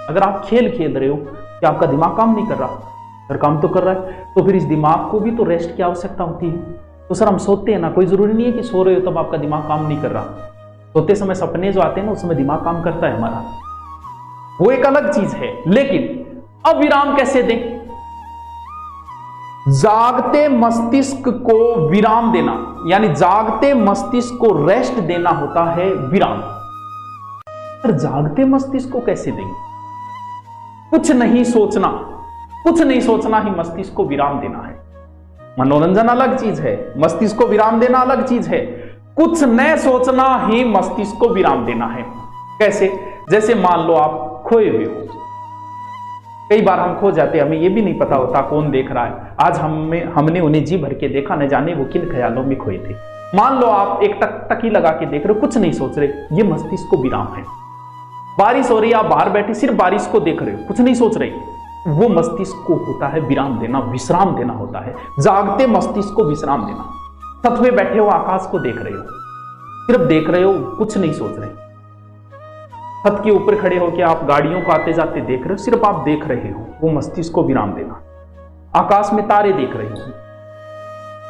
अगर आप खेल खेल रहे हो कि आपका दिमाग काम नहीं कर रहा, अगर काम तो कर रहा है, तो फिर इस दिमाग को भी तो रेस्ट की आवश्यकता होती है। तो सर हम सोते हैं ना, कोई जरूरी नहीं है कि सो रहे हो तब आपका दिमाग काम नहीं कर रहा। सोते समय सपने जो आते हैं ना, उस समय दिमाग काम करता है हमारा, वो एक अलग चीज है। लेकिन अब विराम कैसे दें? जागते मस्तिष्क को विराम देना, यानी जागते मस्तिष्क को रेस्ट देना होता है विराम। पर जागते मस्तिष्क को कैसे देंगे? कुछ नहीं सोचना, कुछ नहीं सोचना ही मस्तिष्क को विराम देना है। मनोरंजन अलग चीज है, मस्तिष्क को विराम देना अलग चीज है। कुछ न सोचना ही मस्तिष्क को विराम देना है। कैसे? जैसे मान लो आप खोए हुए हो, कई बार हम खो जाते हैं, हमें यह भी नहीं पता होता कौन देख रहा है। आज हमने उन्हें जी भर के देखा, न जाने वो किन ख्यालों में खोए थे। मान लो आप एक टकटकी लगा के देख रहे हो, कुछ नहीं सोच रहे, ये मस्तिष्क को विराम है। बारिश हो रही है, आप बाहर बैठे सिर्फ बारिश को देख रहे हो, कुछ नहीं सोच रहे, वो मस्तिष्क को होता है विराम देना, विश्राम देना होता है। जागते मस्तिष्क को विश्राम देना। छत पे बैठे हो, आकाश को देख रहे हो, सिर्फ देख रहे हो, कुछ नहीं सोच रहे। छत के ऊपर खड़े होकर आप गाड़ियों को आते जाते देख रहे हो, सिर्फ आप देख रहे हो, वो मस्तिष्क को विराम देना। आकाश में तारे देख रहे हो,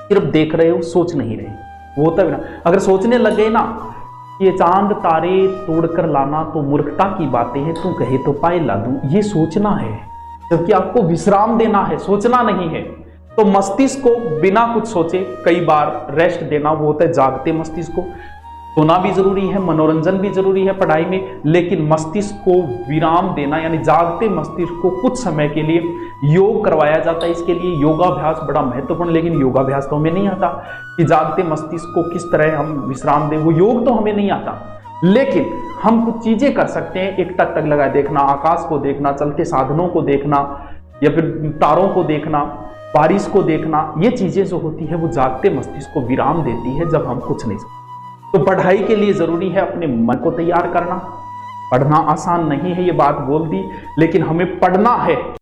सिर्फ देख रहे हो, सोच नहीं रहे, वो होता है। अगर सोचने लग गए ना, ये चांद तारे तोड़कर लाना तो मूर्खता की बातें हैं, तू कहे तो पाए ला दूं, ये सोचना है, जबकि आपको विश्राम देना है, सोचना नहीं है। तो मस्तिष्क को बिना कुछ सोचे कई बार रेस्ट देना, वो होता है जागते मस्तिष्क को। सोना भी जरूरी है, मनोरंजन भी जरूरी है पढ़ाई में, लेकिन मस्तिष्क को विराम देना यानी जागते मस्तिष्क को कुछ समय के लिए योग करवाया जाता है। इसके लिए योगाभ्यास बड़ा महत्वपूर्ण, लेकिन योगाभ्यास तो हमें नहीं आता कि जागते मस्तिष्क को किस तरह हम विश्राम दें, वो योग तो हमें नहीं आता। लेकिन हम कुछ चीजें कर सकते हैं, एक टक टक लगा देखना, आकाश को देखना, चलते साधनों को देखना, या फिर तारों को देखना, बारिश को देखना। ये चीजें जो होती है वो जागते मस्तिष्क को विराम देती है जब हम कुछ नहीं। तो पढ़ाई के लिए जरूरी है अपने मन को तैयार करना। पढ़ना आसान नहीं है, ये बात बोल दी, लेकिन हमें पढ़ना है।